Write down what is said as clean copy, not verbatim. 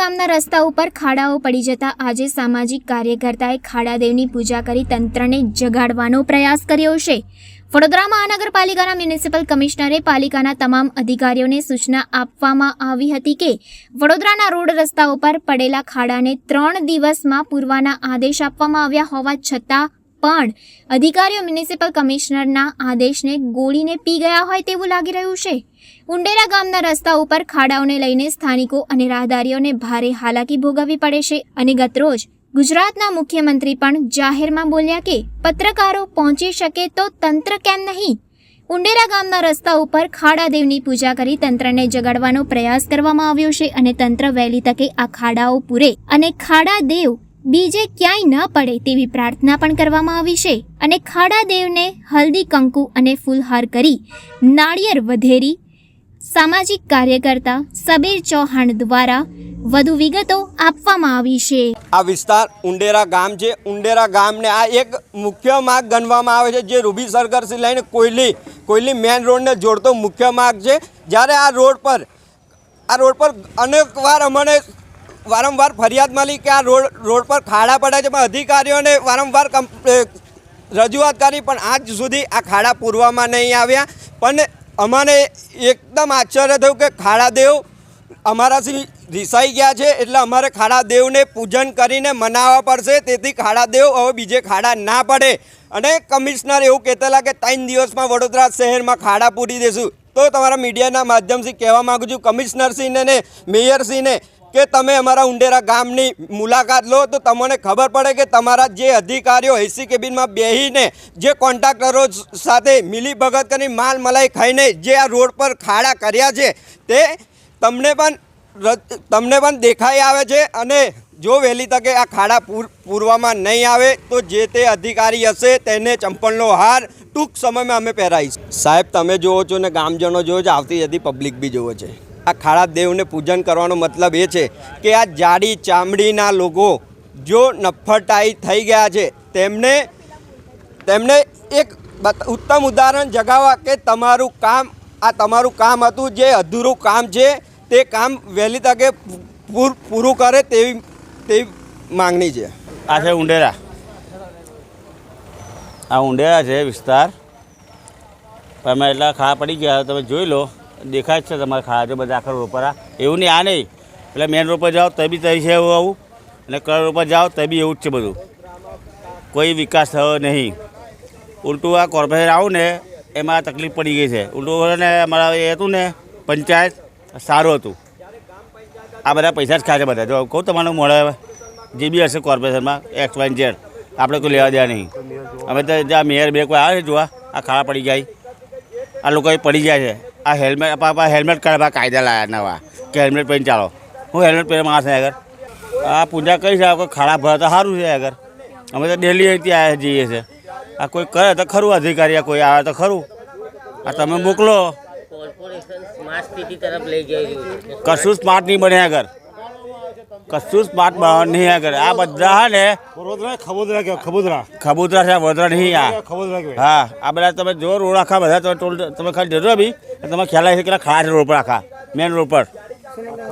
ગામના રસ્તા ઉપર ખાડાઓ પડી જતા આજે સામાજિક કાર્યકર્તાએ ખાડાદેવની પૂજા કરી તંત્રને જગાડવાનો પ્રયાસ કર્યો છે। વડોદરા મહાનગરપાલિકાના મ્યુનિસિપલ કમિશનરે પાલિકાના તમામ અધિકારીઓને સૂચના આપવામાં આવી હતી કે વડોદરાના રોડ રસ્તા ઉપર પડેલા ખાડાને 3 દિવસમાં પૂરવાના આદેશ આપવામાં આવ્યા હોવા છતાં પણ અધિકારીઓ મ્યુનિસિપલ કમિશનરના આદેશને ગોળીને પી ગયા હોય તેવું લાગી રહ્યું છે। ઉંડેરા ગામના રસ્તા ઉપર ખાડાઓને લઈને સ્થાનિકો અને રાહદારીઓને ભારે હાલાકી ભોગવવી પડે છે અને ગતરોજ ગુજરાતના મુખ્યમંત્રી પણ જાહેરમાં બોલ્યા કે પત્રકારો પહોંચી શકે તો તંત્ર કેમ નહીં। ઉંડેરા ગામના રસ્તા ઉપર ખાડાદેવની પૂજા કરી તંત્રને જગાડવાનો પ્રયાસ કરવામાં આવ્યો છે અને તંત્ર વહેલી તકે આ ખાડાઓ પૂરે અને ખાડાદેવ બીજે ક્યાંય ન પડે તેવી પ્રાર્થના પણ કરવામાં આવી છે અને ખાડાદેવને હલ્દી કંકુ અને ફૂલહાર કરી નાળિયેર વધેરી સામાજિક કાર્યકર્તા સબીર ચૌહાણ દ્વારા વધુ વિગતો આપવામાં આવી છે। આ વિસ્તાર ઉંડેરા ગામ છે। ઉંડેરા ગામને આ એક મુખ્ય માર્ગ ગણવામાં આવે છે જે રૂબી સર્કલથી લઈને કોયલી મેન રોડને જોડતો મુખ્ય માર્ગ છે। જ્યારે આ રોડ પર અનેકવાર અમને વારંવાર ફરિયાદ મળી કે આ રોડ પર ખાડા પડે છે, પણ અધિકારીઓને વારંવાર રજૂઆત કરી પણ આજ સુધી આ ખાડા પૂરવામાં નહીં આવ્યા। પણ અમને એકદમ આશ્ચર્ય થયું કે ખાડાદેવ અમારાથી રિસાઈ ગયા છે, એટલે અમારે ખાડાદેવને પૂજન કરીને મનાવવા પડશે, તેથી ખાડાદેવ હવે બીજે ખાડા ના પડે। અને કમિશનર એવું કહેતા કે 3 દિવસમાં વડોદરા શહેરમાં ખાડા પૂરી દેશું। તો તમારા મીડિયાના માધ્યમથી કહેવા માગું છું કમિશનરશ્રીને ને મેયરશ્રીને કે તમે અમારા ઉંડેરા ગામની મુલાકાત લો તો તમને ખબર પડે કે તમારા જે અધિકારીઓ એસી કેબિનમાં બેસીને જે કોન્ટ્રાક્ટરો સાથે મિલીભગત કરી માલ મલાઈ ખાઈને જે આ રોડ પર ખાડા કર્યા છે તે તમને પણ દેખાઈ આવે છે। અને જો વહેલી તકે આ ખાડા પૂરવામાં નહીં આવે તો જે તે અધિકારી હશે તેને ચંપલનો હાર ટૂંક સમયમાં અમે પહેરાવીશું। સાહેબ તમે જુઓ છો ને ગામજનો જુઓ છો, આવતી જતી પબ્લિક બી જુઓ છે। આ ખાડાદેવને પૂજન કરવાનો મતલબ એ છે કે આ જાડી ચામડીના લોકો જો નફ્ફટાઈ થઈ ગયા છે તેમને એક ઉત્તમ ઉદાહરણ જગાવવા કે તમારું કામ હતું, જે અધૂરું કામ છે તે કામ વહેલી તકે પૂરું કરે તેવી માંગણી છે। આ છે ઉંડેરા, આ ઉંડેરા છે વિસ્તાર। તમે એટલા ખાડા પડી ગયા તમે જોઈ લો, દેખાય જ છે તમારા ખાડા છે બધા આખા રોડ પર। એવું નહીં આ નહીં, એટલે મેન રોડ પર જાઓ તો બી તઈ છે એવું આવું, અને કર રોડ પર જાઓ તો બી એવું જ છે બધું, કોઈ વિકાસ થયો નહીં। ઉલટું આ કોર્પોરેશન આવું ને એમાં તકલીફ પડી ગઈ છે। ઉલટું ને અમારા એ હતું ને પંચાયત સારું હતું, આ બધા પૈસા જ ખાય છે બધા। જો કહું તમારું મળે જે બી હશે કોર્પોરેશનમાં XYZ આપણે કોઈ લેવા દેવા નહીં। અમે તો જ્યાં મેયર બે કોઈ આવે છે જોવા આ ખાડા પડી જાય, આ લોકો પડી જાય છે। આ હેલ્મેટ કાઢવા કાયદા લાયા નવા કે હેલ્મેટ પહેરીને ચાલો। હું હેલ્મેટ પહેરે માણસ ને આગળ આ પૂજા કરી છે, કોઈ ખાડા ભરે તો સારું છે આગળ। અમે તો ડેલી અહીંથી આવ્યા જઈએ છીએ, આ કોઈ કરે તો ખરું અધિકારી, કોઈ આવે તો ખરું, આ તમે મોકલો। કશું સ્માર્ટ નહીં બને આગળ, કશું સ્માર્ટ બનવાનું નહીં આગળ। આ બધા હા ને ખબોદરા છે, વડોદરા નહીં આ। હા આ બધા તમે જો રોડ આખા બધા તમે ખાલી જજો બી તમે ખ્યાલ આવી છે કે ખાડા છે રોડ પર, આખા મેન રોડ પર।